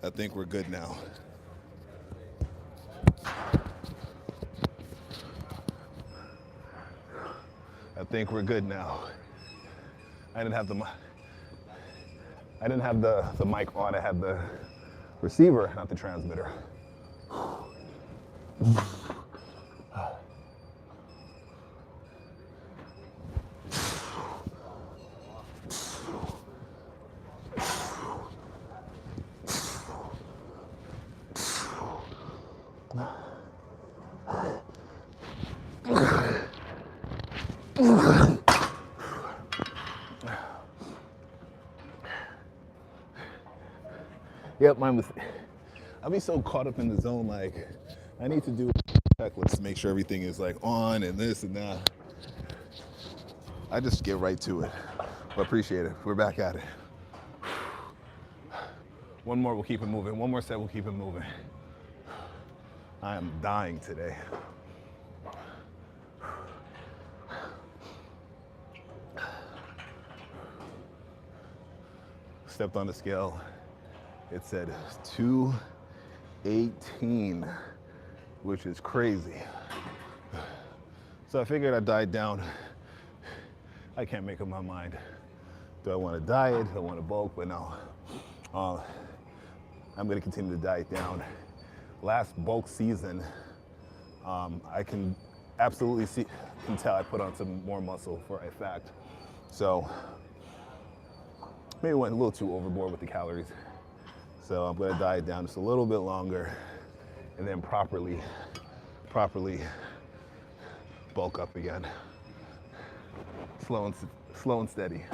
I think we're good now. I think we're good now. I didn't have the the mic on. I had the receiver, not the transmitter. Yep, mine was. I'll be so caught up in the zone, like I need to do a checklist to make sure everything is like on and this and that. I just get right to it. But appreciate it. We're back at it. One more, we'll keep it moving. One more set, we'll keep it moving. I am dying today. Stepped on the scale. It said 218, which is crazy. So I figured I'd diet down. I can't make up my mind. Do I want to diet? Do I want to bulk? But no. I'm going to continue to diet down. Last bulk season, I can absolutely can tell I put on some more muscle for a fact. So maybe went a little too overboard with the calories. So I'm going to diet down just a little bit longer and then properly bulk up again. Slow and steady.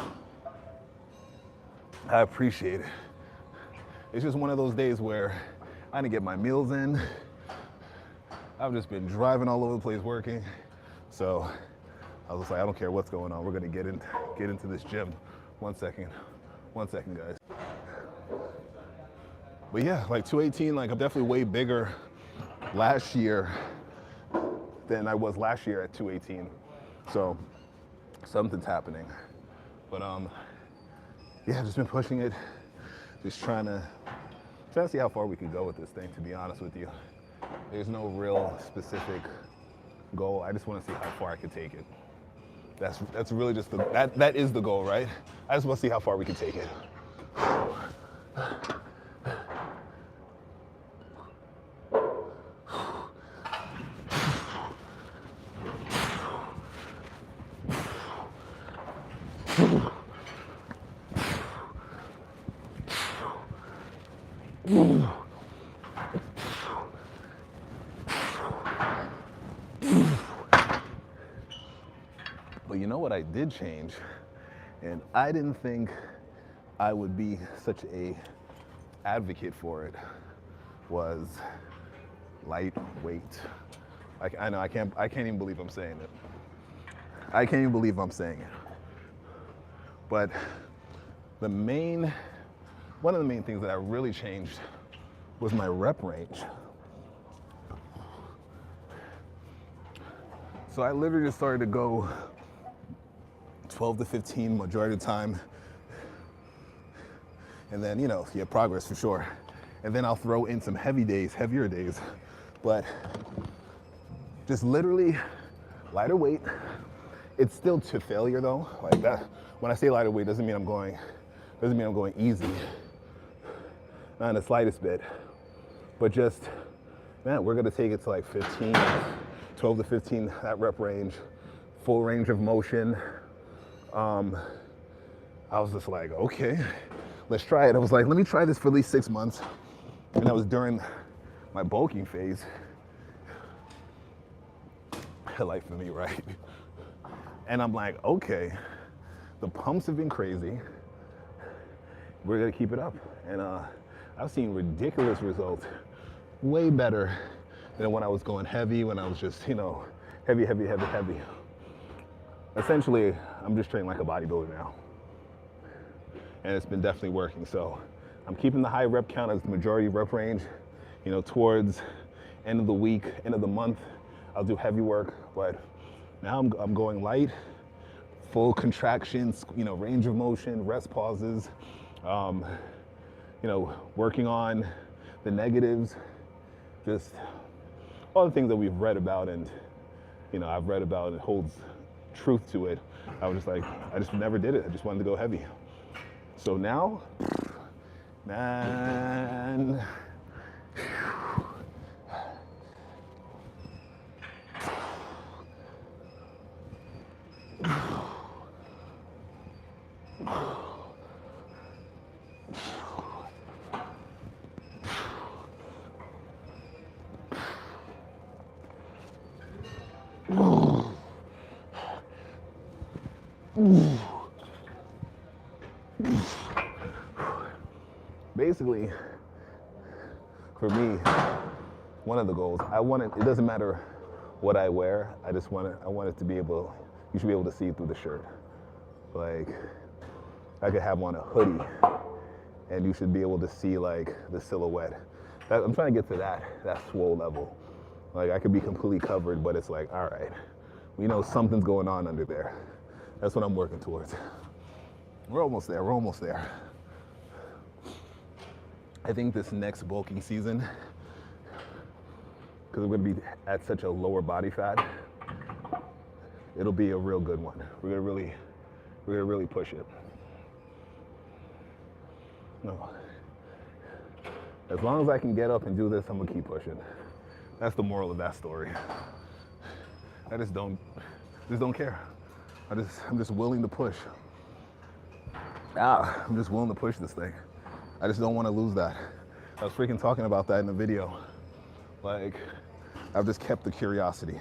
I appreciate it. It's just one of those days where I didn't get my meals in. I've just been driving all over the place working. So I was just like, I don't care what's going on. We're gonna get into this gym. One second, guys. But yeah, like 218, like I'm definitely way bigger last year than I was last year at 218. So something's happening. But yeah, just been pushing it. Just trying to see how far we can go with this thing, to be honest with you. There's no real specific goal. I just want to see how far I can take it. That's really just that is the goal, right? I just want to see how far we can take it. But you know what I did change, and I didn't think I would be such a advocate for it, was lightweight. I know I can't even believe I'm saying it. I can't even believe I'm saying it. But one of the main things that I really changed was my rep range. So I literally just started to go 12 to 15 majority of the time. And then, you know, yeah, progress for sure. And then I'll throw in some heavier days. But just literally lighter weight. It's still to failure though. Like that, when I say lighter weight, doesn't mean I'm going easy. Not in the slightest bit. But just, man, we're gonna take it to like 15, 12 to 15, that rep range, full range of motion. I was just like, okay, let's try it. I was like, let me try this for at least 6 months. And that was during my bulking phase. Life for me, right? And I'm like, okay, the pumps have been crazy. We're gonna keep it up. And I've seen ridiculous results, way better than when I was going heavy, when I was just, you know, heavy. Essentially, I'm just training like a bodybuilder now. And it's been definitely working. So I'm keeping the high rep count as the majority rep range. You know, towards end of the week, end of the month, I'll do heavy work. But now I'm going light, full contractions, you know, range of motion, rest pauses. working on the negatives, just all the things that we've read about and, I've read about and holds truth to it. I was just like, I just never did it. I just wanted to go heavy. So now, man, basically, for me, one of the goals, it doesn't matter what I wear, I want it to be able, you should be able to see through the shirt. Like, I could have on a hoodie and you should be able to see like the silhouette. I'm trying to get to that swole level. Like, I could be completely covered, but it's like, all right, we know something's going on under there. That's what I'm working towards. We're almost there. I think this next bulking season, because we're gonna be at such a lower body fat, it'll be a real good one. We're gonna really push it. No. As long as I can get up and do this, I'm gonna keep pushing. That's the moral of that story. I just don't care. I'm just willing to push. I'm just willing to push this thing. I just don't want to lose that. I was freaking talking about that in the video. Like, I've just kept the curiosity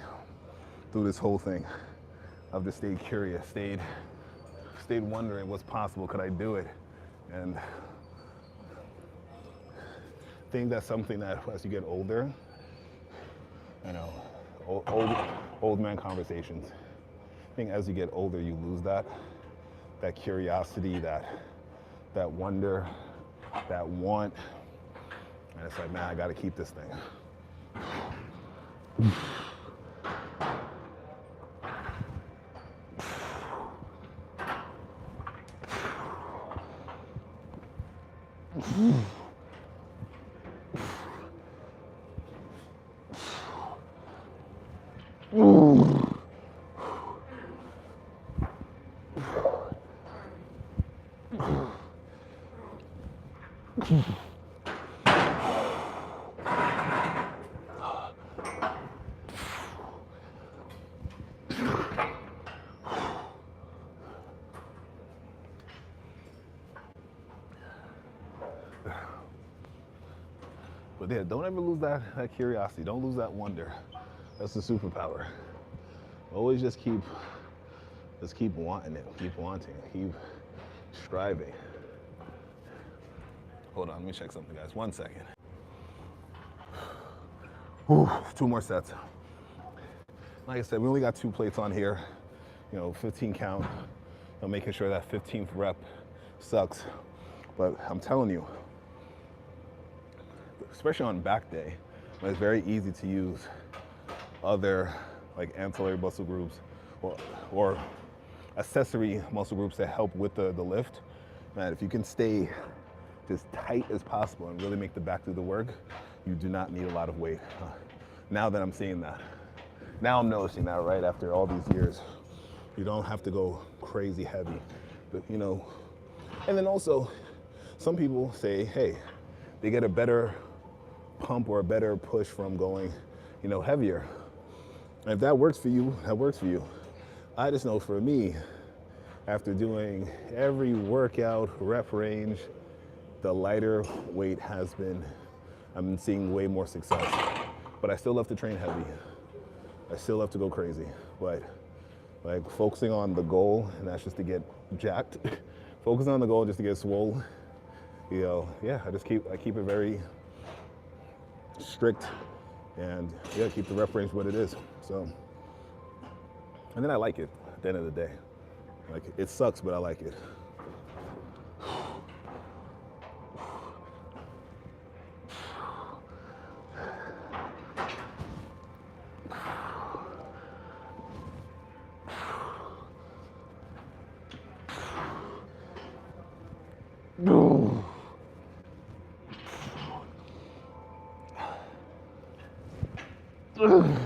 through this whole thing. I've just stayed curious, stayed wondering what's possible, could I do it? And I think that's something that as you get older, old man conversations. I think as you get older, you lose that curiosity, that wonder, that want. And it's like, man, I gotta keep this thing. But yeah, don't ever lose that curiosity. Don't lose that wonder. That's the superpower. Always just keep wanting it, keep wanting, keep striving. Hold on, let me check something, guys. 1 second. Whew, 2 more sets. Like I said, we only got 2 plates on here. 15 count. I'm making sure that 15th rep sucks. But I'm telling you, especially on back day, when it's very easy to use other like ancillary muscle groups or accessory muscle groups that help with the lift. Man, if you can stay as tight as possible and really make the back do the work, you do not need a lot of weight. Now that I'm seeing that, now I'm noticing that right after all these years, you don't have to go crazy heavy, but and then also some people say, hey, they get a better pump or a better push from going, heavier. And if that works for you, that works for you. I just know for me, after doing every workout, rep range, the lighter weight I'm seeing way more success. But I still love to train heavy. I still love to go crazy. But like focusing on the goal, and that's just to get jacked. Focusing on the goal just to get swole. Yeah, I keep it very strict and yeah, keep the rep range what it is. So, and then I like it at the end of the day. Like, it sucks, but I like it. One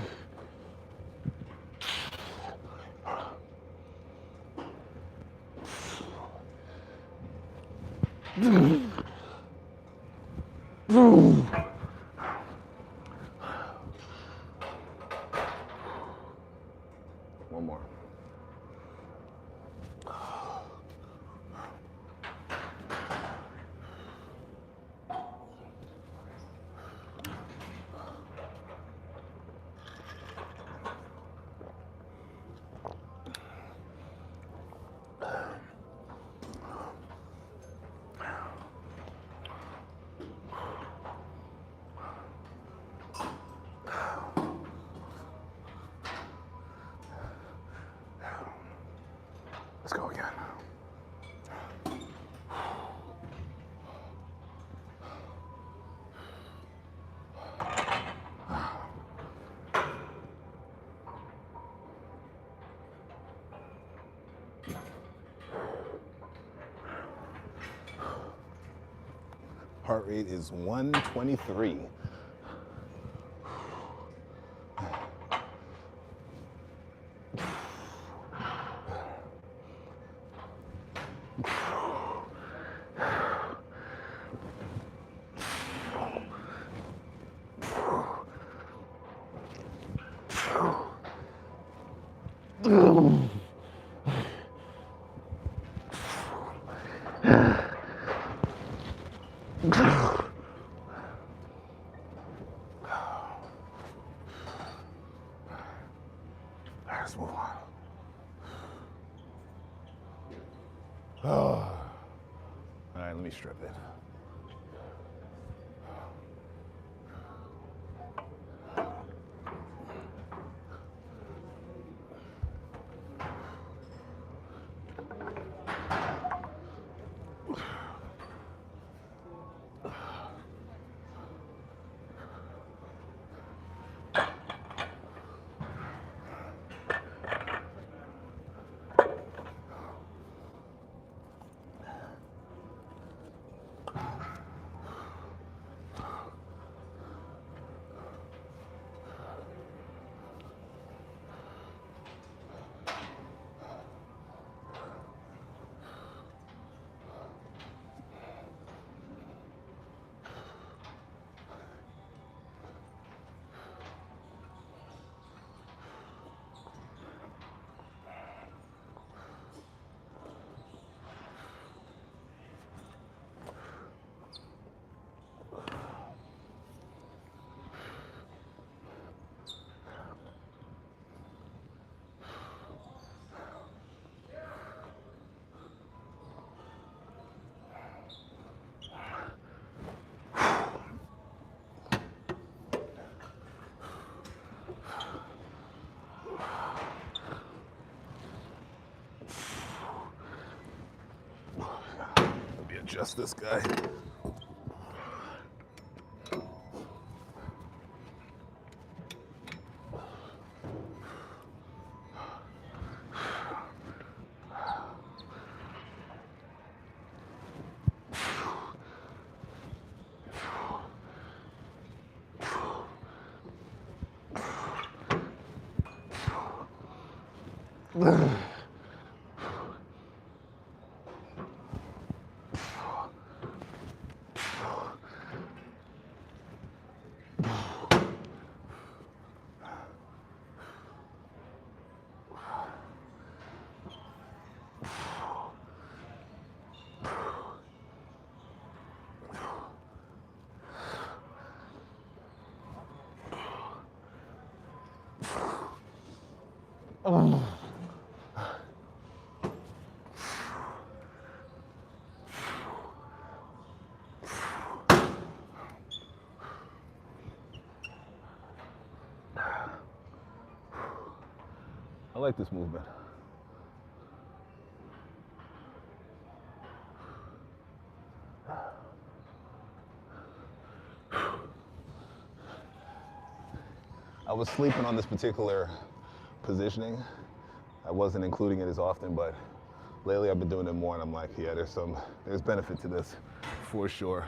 more. Let's go again. Heart rate is 123. Let's move on. Oh. All right, let me strip it. Let me adjust this guy. I like this movement. I was sleeping on this particular positioning. I wasn't including it as often, but lately I've been doing it more and I'm like, yeah, there's benefit to this for sure.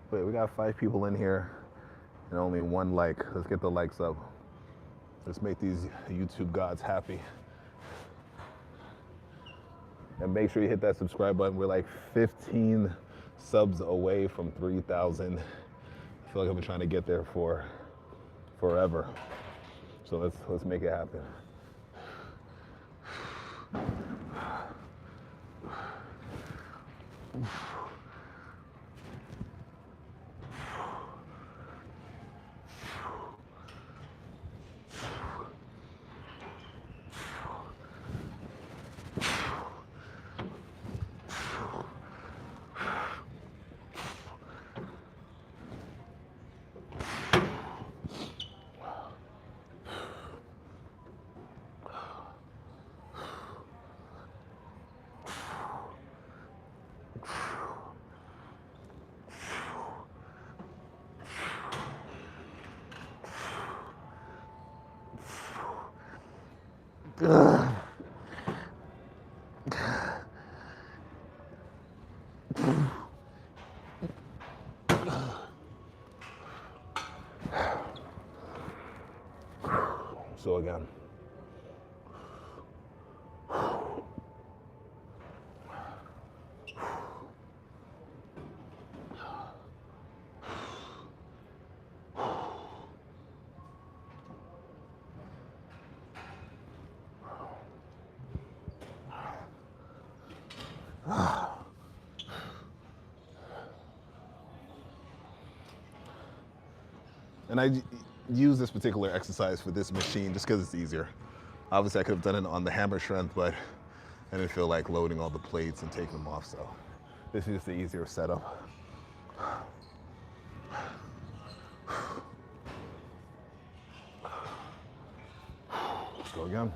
Wait, we got 5 people in here and only 1 like. Let's get the likes up. Let's make these YouTube gods happy. And make sure you hit that subscribe button. We're like 15 subs away from 3,000. I feel like I've been trying to get there for forever. So let's make it happen. So again. And I use this particular exercise for this machine just because it's easier. Obviously, I could have done it on the hammer strength, but I didn't feel like loading all the plates and taking them off, so this is just the easier setup. Let's go again.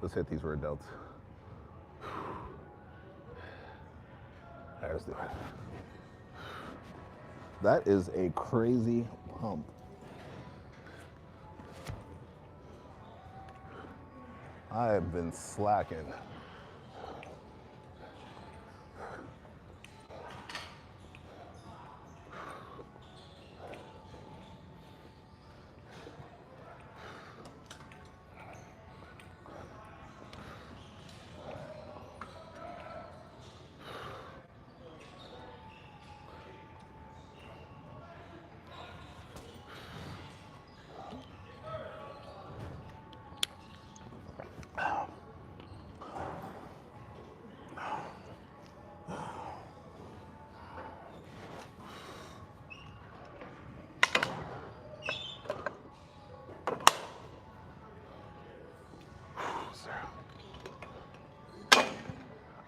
Let's hit these rear delts. All right, let's do it. That is a crazy pump. I have been slacking.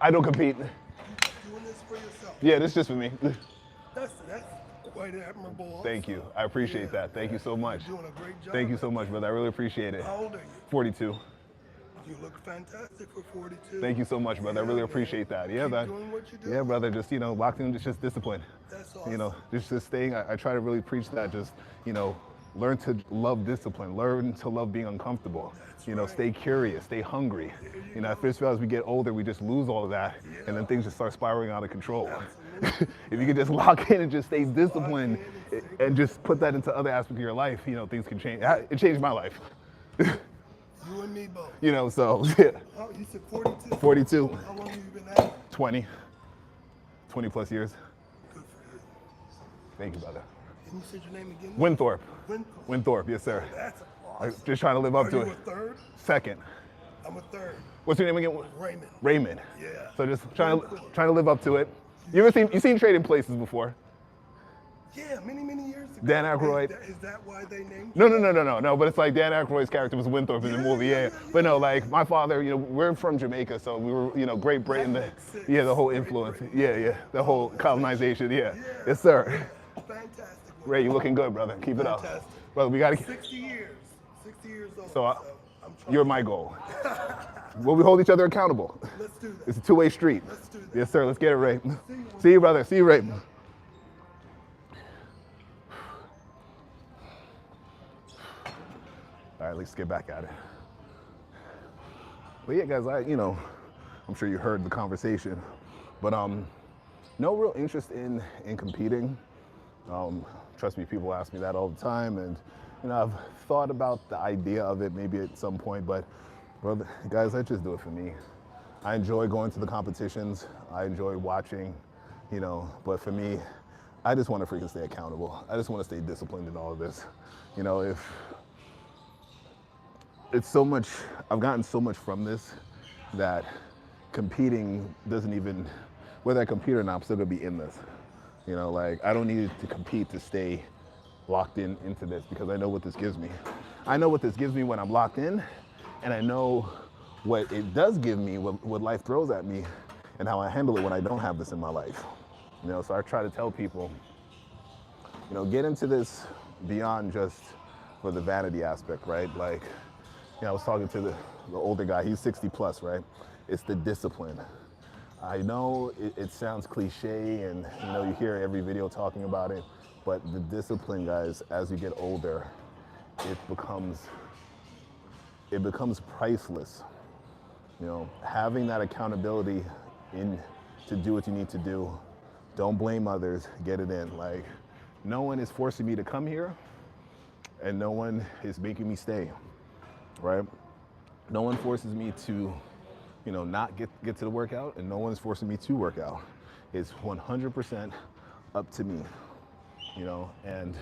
I don't compete. You're doing this for yourself. Yeah, this is just for me. That's quite admirable. Also. Thank you. I appreciate Yeah, that. Thank you so much. You're doing a great job. Thank you so much, brother. I really appreciate it. How old are you? 42. You look fantastic for 42. Thank you so much, brother. I really appreciate that. Yeah, man. Doing what you do. Yeah, brother. Just, locked in, just discipline. That's awesome. Just staying. I try to really preach that. Just, learn to love discipline. Learn to love being uncomfortable. Right. Stay curious. Stay hungry. I feel as we get older, we just lose all of that, and then things just start spiraling out of control. If you can just lock in and just stay disciplined, and just put that into other aspects of your life, things can change. It changed my life. You and me both. So yeah. Oh, you said 42? 42. How long have you been at it? 20 plus years. Good for you. Thank you, brother. And you said your name again? Winthorpe. Winthorpe. Winthorpe, yes, sir. That's I'm awesome. just trying to live up to Are it. you a third? Second. I'm a third. What's your name again? Raymond. Raymond. Yeah. So just trying to live up to it. You seen Trading Places before? Yeah, many years ago. Dan Aykroyd. Is that why they named No. But it's like Dan Aykroyd's character was Winthorpe in the movie. Yeah. But no, like my father, we're from Jamaica, so we were, Great Britain. The whole influence. Yeah. The whole colonization. Yeah. Yes, sir. Fantastic. Ray, you looking good, brother. Keep it up. Fantastic. Brother, we got to 60 years. 60 years old. So I'm trying. you're my goal. Will we hold each other accountable? Let's do that. It's a two-way street. Let's do that. Yes, sir. Let's get it, Ray. See you, brother. See you, Ray. All right, let's get back at it. But yeah, guys, I'm sure you heard the conversation, but no real interest in competing. Trust me, people ask me that all the time, and I've thought about the idea of it maybe at some point, but brother, guys, I just do it for me. I enjoy going to the competitions. I enjoy watching, but for me, I just want to freaking stay accountable. I just want to stay disciplined in all of this. If it's so much, I've gotten so much from this that competing doesn't even, whether I compete or not, I'm still gonna be in this. I don't need to compete to stay locked into this because I know what this gives me. I know what this gives me when I'm locked in, and I know what it does give me, what life throws at me, and how I handle it when I don't have this in my life. So I try to tell people, get into this beyond just for the vanity aspect, right? Like, I was talking to the older guy, he's 60 plus, right? It's the discipline. I know it sounds cliche and you hear every video talking about it, but the discipline, guys, as you get older, it becomes priceless. Having that accountability to do what you need to do. Don't blame others, get it in. Like, no one is forcing me to come here and no one is making me stay. Right? No one forces me to, not get to the workout, and no one is forcing me to work out. It's 100% up to me, and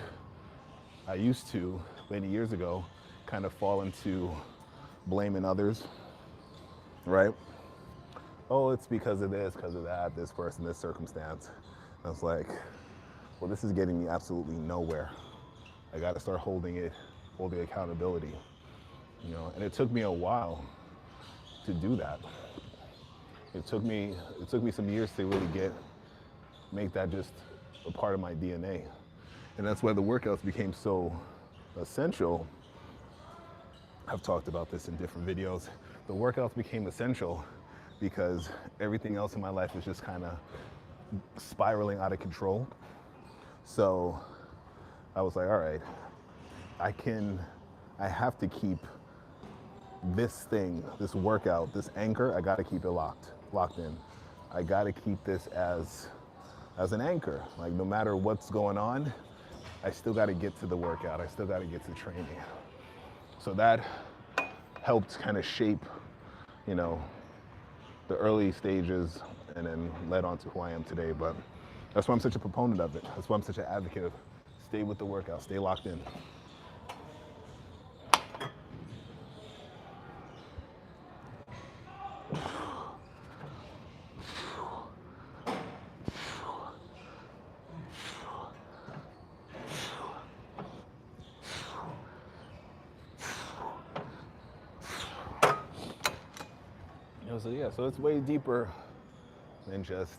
I used to, many years ago, kind of fall into blaming others, right? Oh, it's because of this, because of that, this person, this circumstance. And I was like, well, this is getting me absolutely nowhere. I got to start holding accountability. And it took me a while to do that. It took me some years to really make that just a part of my DNA. And that's why the workouts became so essential. I've talked about this in different videos. The workouts became essential because everything else in my life was just kind of spiraling out of control. So I was like, all right, I have to keep this thing, this workout, this anchor, I gotta keep it locked in. I gotta keep this as an anchor. Like, no matter what's going on, I still gotta get to the workout. I still gotta get to training. So that helped kind of shape, the early stages and then led on to who I am today. But that's why I'm such a proponent of it. That's why I'm such an advocate of stay with the workout, stay locked in. So it's way deeper and just,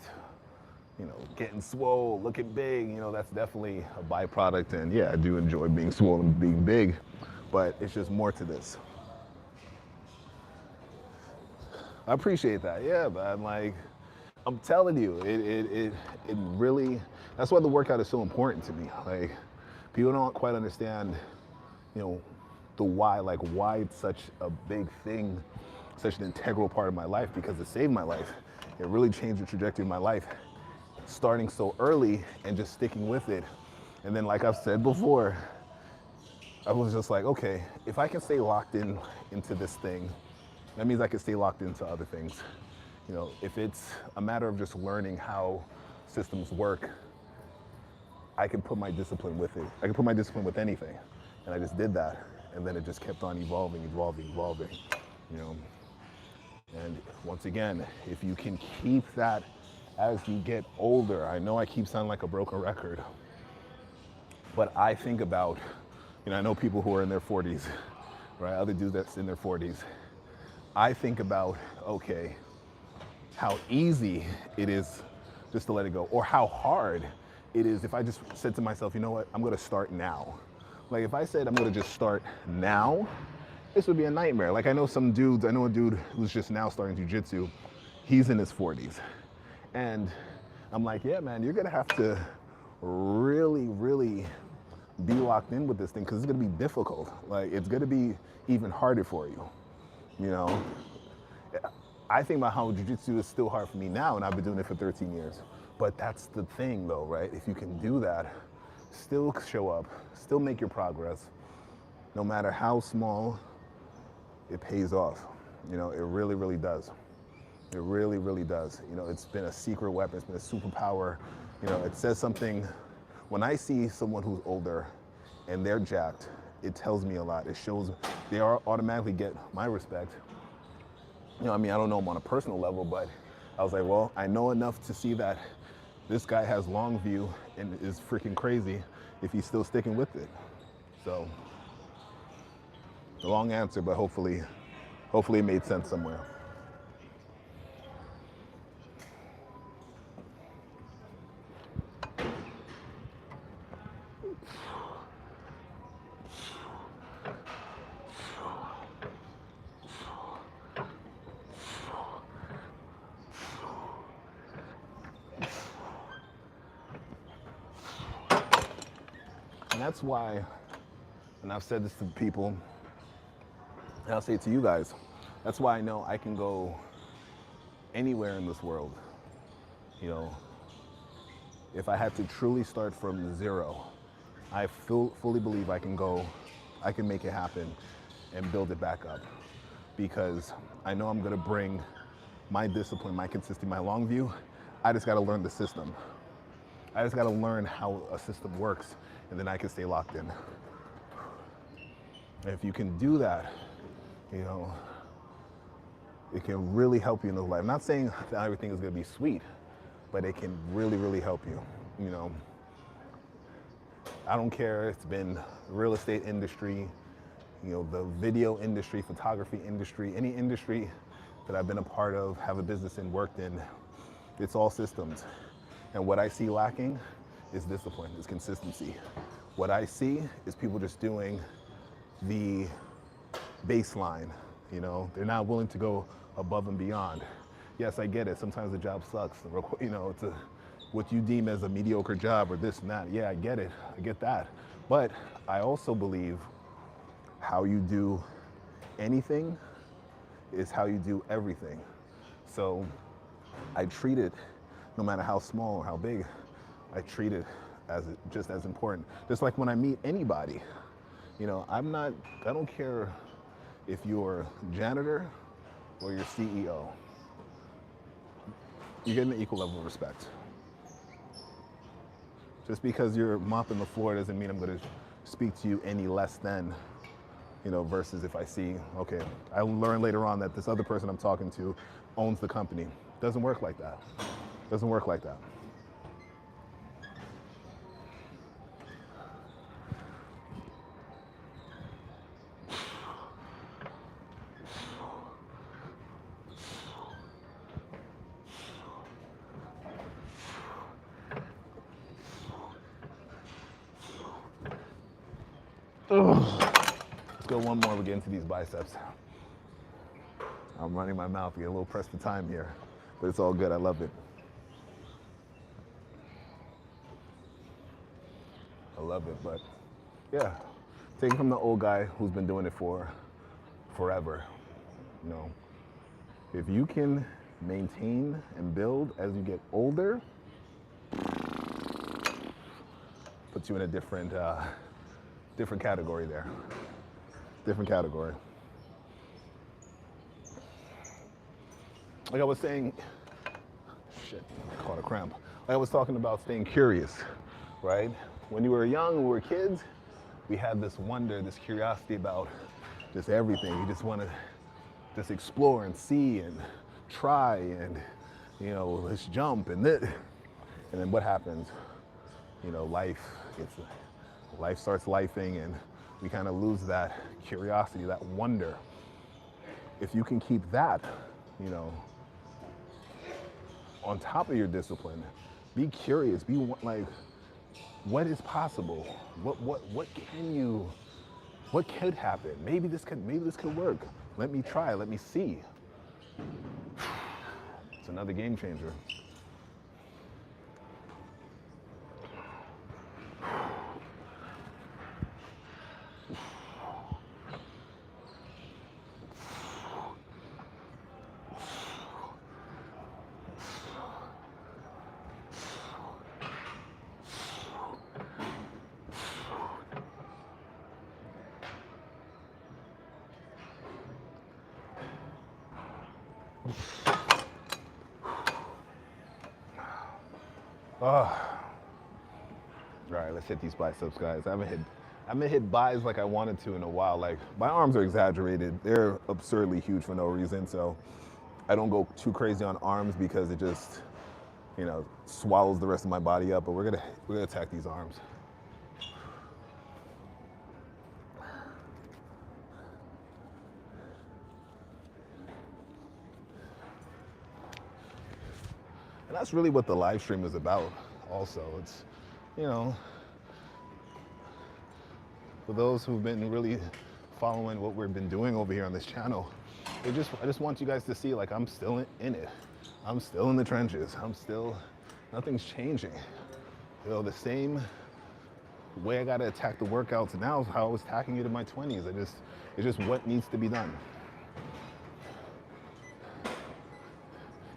getting swole, looking big, that's definitely a byproduct. And yeah, I do enjoy being swole and being big, but it's just more to this. I appreciate that. Yeah, man. Like, I'm telling you, it really, that's why the workout is so important to me. Like, people don't quite understand, the why, like why it's such a big thing, such an integral part of my life, because it saved my life. It really changed the trajectory of my life, starting so early and just sticking with it. And then, like I've said before, I was just like, okay, if I can stay locked into this thing, that means I can stay locked into other things. If it's a matter of just learning how systems work, I can put my discipline with it. I can put my discipline with anything. And I just did that. And then it just kept on evolving. And once again, if you can keep that as you get older, I know I keep sounding like a broken record, but I think about, I know people who are in their 40s, right? Other dudes that's in their 40s. I think about, okay, how easy it is just to let it go, or how hard it is if I just said to myself, you know what, I'm gonna start now. Like if I said I'm gonna just start now, this would be a nightmare. Like I know a dude who's just now starting jujitsu. He's in his 40s. And I'm like, yeah, man, you're gonna have to really, really be locked in with this thing because it's gonna be difficult. Like it's gonna be even harder for you, I think about how jiu-jitsu is still hard for me now, and I've been doing it for 13 years. But that's the thing though, right? If you can do that, still show up, still make your progress, no matter how small, it pays off. It really, really does. It really, really does. It's been a secret weapon, it's been a superpower. It says something, when I see someone who's older and they're jacked, it tells me a lot. It shows they automatically get my respect. I don't know him on a personal level, but I was like, well, I know enough to see that this guy has long view and is freaking crazy if he's still sticking with it. So, a long answer, but hopefully it made sense somewhere. And that's why, and I've said this to people, and I'll say it to you guys, that's why I know I can go anywhere in this world. If I had to truly start from zero, I fully believe I can make it happen and build it back up. Because I know I'm gonna bring my discipline, my consistency, my long view. I just gotta learn the system. I just gotta learn how a system works, and then I can stay locked in. And if you can do that, it can really help you in life. I'm not saying that everything is gonna be sweet, but it can really, really help you. I don't care, it's been real estate industry, the video industry, photography industry, any industry that I've been a part of, have a business in, worked in, it's all systems. And what I see lacking is discipline, is consistency. What I see is people just doing the baseline, they're not willing to go above and beyond. Yes, I get it, sometimes the job sucks, it's what you deem as a mediocre job or this and that. Yeah, I get it, I get that. But I also believe how you do anything is how you do everything. So I treat it, no matter how small or how big, I treat it as just as important. Just like when I meet anybody, I don't care if you're janitor or you're CEO. You're getting an equal level of respect. Just because you're mopping the floor doesn't mean I'm gonna speak to you any less than, versus if I see, okay, I learn later on that this other person I'm talking to owns the company. Doesn't work like that. Doesn't work like that. Let's go one more. We get into these biceps. I'm running my mouth. Get a little pressed for time here, but it's all good. I love it. I love it, but yeah, take it from the old guy who's been doing it for forever. You know, if you can maintain and build as you get older, puts you in a different category there. Different category. Like I was saying, shit, I caught a cramp. Like I was talking about staying curious, right? When you were young, when we were kids, we had this wonder, this curiosity about just everything. You just want to just explore and see and try and, you know, let's jump and this. And then what happens? You know, life starts lifing and we kind of lose that curiosity, that wonder. If you can keep that, you know, on top of your discipline, be curious, be like, what is possible? What could happen? Maybe this could work. Let me try, let me see. It's another game changer. All right, let's hit these biceps, guys. I haven't hit buys like I wanted to in a while. Like, my arms are exaggerated. They're absurdly huge for no reason. So I don't go too crazy on arms because it just, you know, swallows the rest of my body up. But we're gonna attack these arms. And that's really what the live stream is about also. It's, you know, for those who've been really following what we've been doing over here on this channel, I just want you guys to see, like, I'm still in it. I'm still in the trenches. Nothing's changing. You know, the same way I gotta attack the workouts now is how I was attacking it in my 20s. It's just what needs to be done.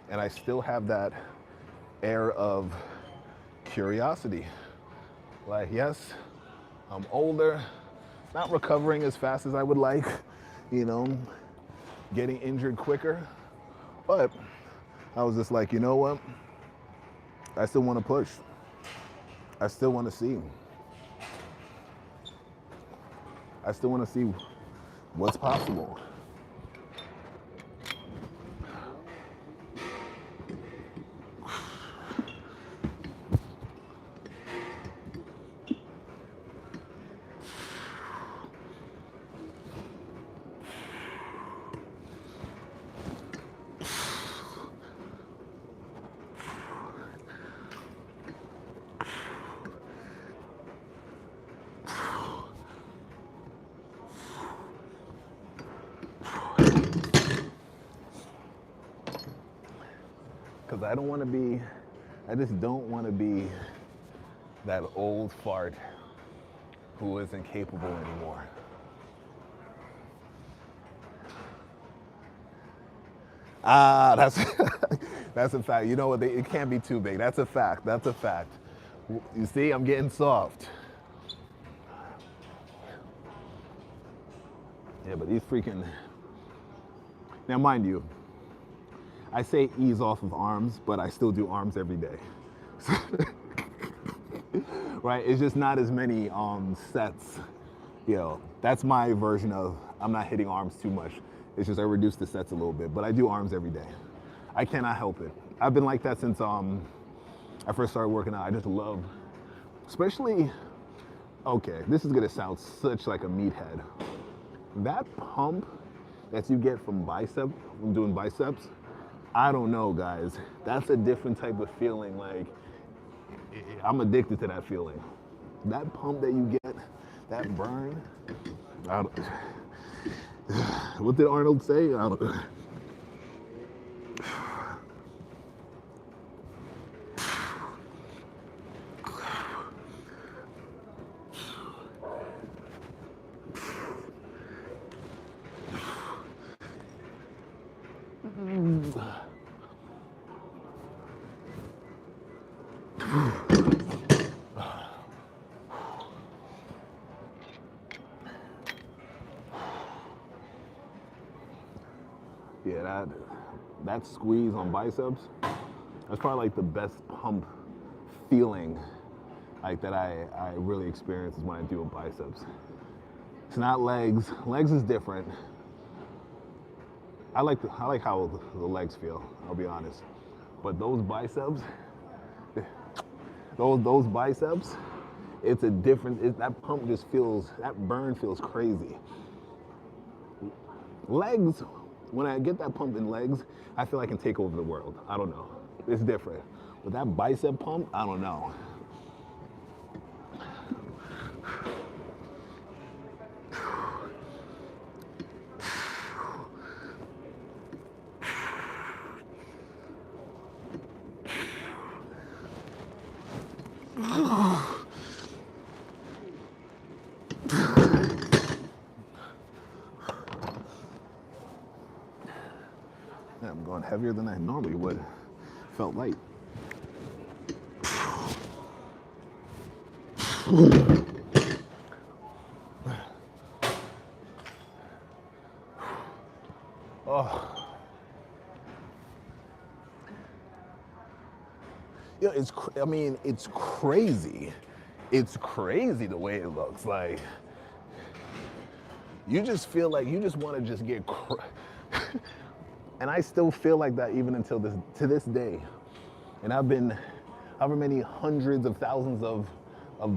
And I still have that air of curiosity. Like, yes, I'm older, not recovering as fast as I would like, you know, getting injured quicker, but I was just like, you know what? I still want to push. I still want to see. I still want to see what's possible. Because I just don't want to be that old fart who isn't capable anymore. That's that's a fact. You know what? It can't be too big. That's a fact. That's a fact. You see, I'm getting soft. Yeah, but these freaking... Now, mind you, I say ease off of arms, but I still do arms every day. Right? It's just not as many sets. You know, that's my version of I'm not hitting arms too much. It's just I reduce the sets a little bit, but I do arms every day. I cannot help it. I've been like that since I first started working out. I just love, especially, okay, this is gonna sound such like a meathead. That pump that you get from doing biceps, I don't know, guys. That's a different type of feeling. Like, I'm addicted to that feeling. That pump that you get, that burn. I don't, what did Arnold say? I don't, yeah, that squeeze on biceps, that's probably like the best pump feeling like that I really experience is when I do a biceps. It's not legs. Legs is different. I like how the legs feel, I'll be honest. But those biceps, those biceps, it's a different, that pump just feels, that burn feels crazy. Legs, when I get that pump in legs, I feel I can take over the world. I don't know. It's different. But that bicep pump, I don't know. Yeah, I'm going heavier than I normally would. Felt light. Oh. Yeah, I mean, it's crazy. It's crazy the way it looks. Like, you just feel like you just want to just get and I still feel like that even until to this day. And I've been however many hundreds of thousands of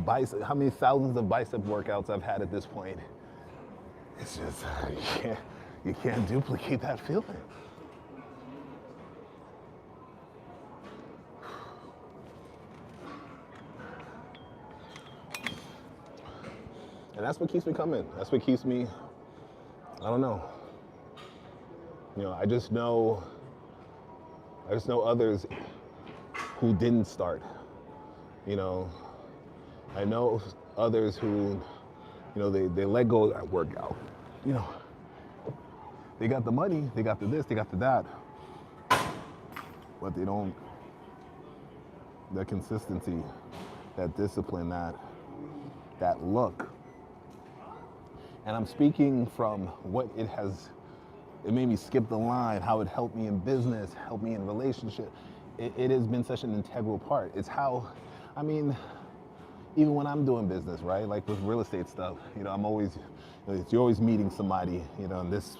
bicep, how many thousands of bicep workouts I've had at this point. It's just, you can't duplicate that feeling. And that's what keeps me coming. That's what keeps me, I don't know. You know, I just know others who didn't start. You know, I know others who, you know, they let go of that workout. You know, they got the money, they got the this, they got the that, but they don't, that consistency, that discipline, that look. And I'm speaking from what it made me skip the line, how it helped me in business, helped me in relationship. It has been such an integral part. It's how, I mean, even when I'm doing business, right? Like with real estate stuff, you know, you're always meeting somebody, you know, and this,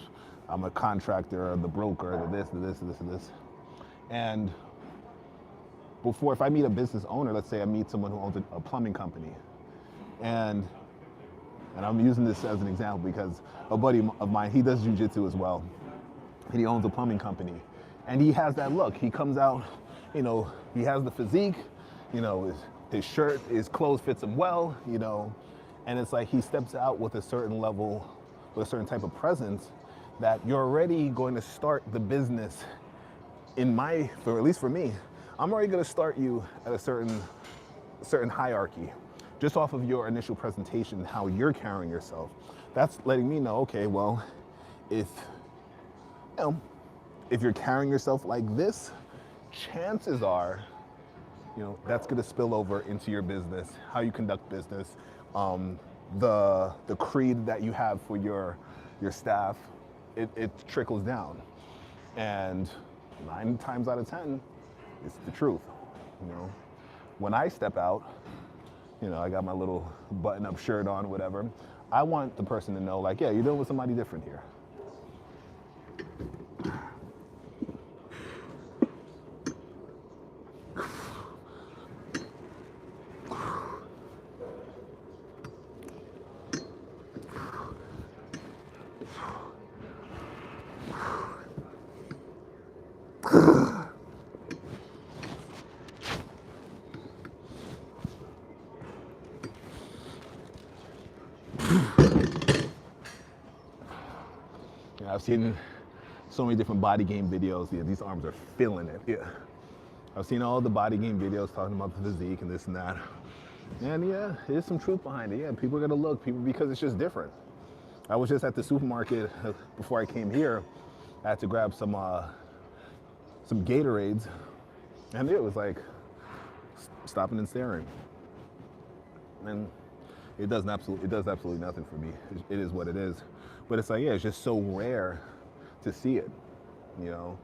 I'm a contractor, or the broker, or this, and this, and this, and this. And if I meet a business owner, let's say I meet someone who owns a plumbing company, and I'm using this as an example because a buddy of mine, he does jujitsu as well, and he owns a plumbing company, and he has that look. He comes out, you know, he has the physique, you know, his shirt, his clothes fits him well, you know, and it's like he steps out with a certain level, with a certain type of presence that you're already going to start the business at least for me, I'm already going to start you at a certain hierarchy. Just off of your initial presentation, how you're carrying yourself. That's letting me know, okay, well, if you're carrying yourself like this, chances are, you know, that's gonna spill over into your business, how you conduct business, the creed that you have for your staff, it trickles down. And 9 times out of 10, it's the truth, you know. When I step out, you know, I got my little button-up shirt on, whatever. I want the person to know, like, yeah, you're dealing with somebody different here. I've seen so many different body game videos. Yeah, these arms are feeling it. Yeah. I've seen all the body game videos talking about the physique and this and that. And yeah, there's some truth behind it. Yeah, people are gonna look, people, because it's just different. I was just at the supermarket before I came here. I had to grab some Gatorades, and it was like stopping and staring. And it does absolutely nothing for me. It is what it is. But it's like, yeah, it's just so rare to see it, you know.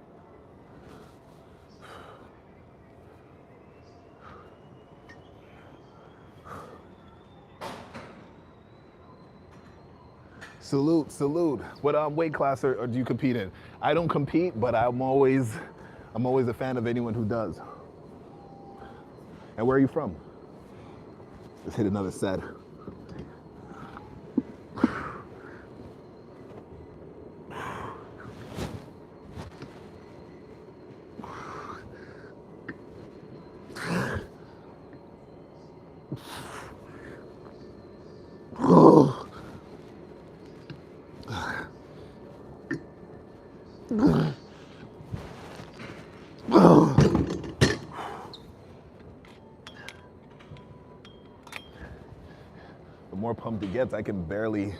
Salute, salute. What weight class or do you compete in? I don't compete, but I'm always a fan of anyone who does. And where are you from? Let's hit another set. The more pumped it gets, I can barely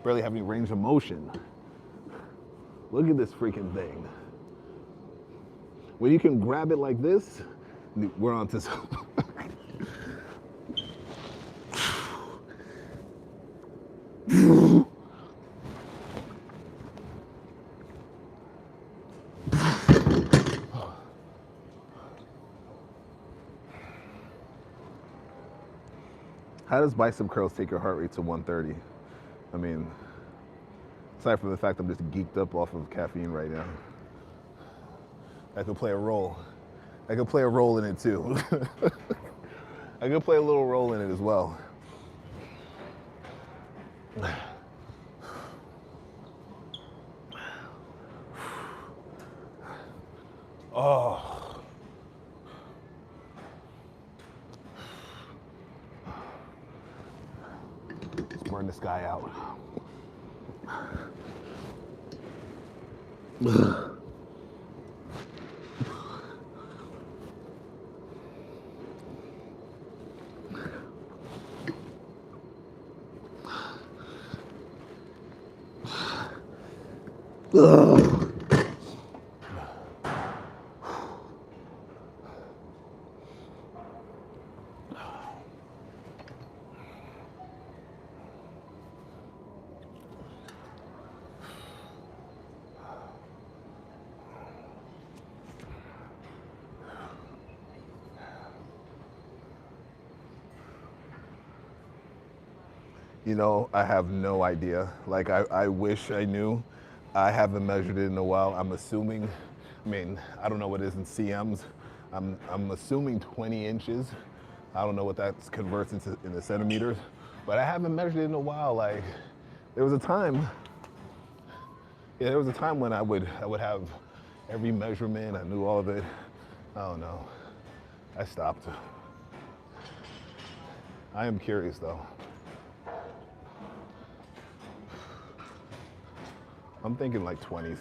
have any range of motion. Look at this freaking thing. When you can grab it like this, we're on to something. How does bicep curls take your heart rate to 130? I mean, aside from the fact I'm just geeked up off of caffeine right now. I could play a role. I could play a role in it too. I could play a little role in it as well. Oh. Let's burn this guy out. You know, I have no idea. Like, I wish I knew. I haven't measured it in a while. I'm assuming, I mean, I don't know what it is in CMs. I'm assuming 20 inches. I don't know what that converts into in the centimeters, but I haven't measured it in a while. Like, there was a time when I would have every measurement. I knew all of it. I don't know. I stopped. I am curious though. I'm thinking like 20s.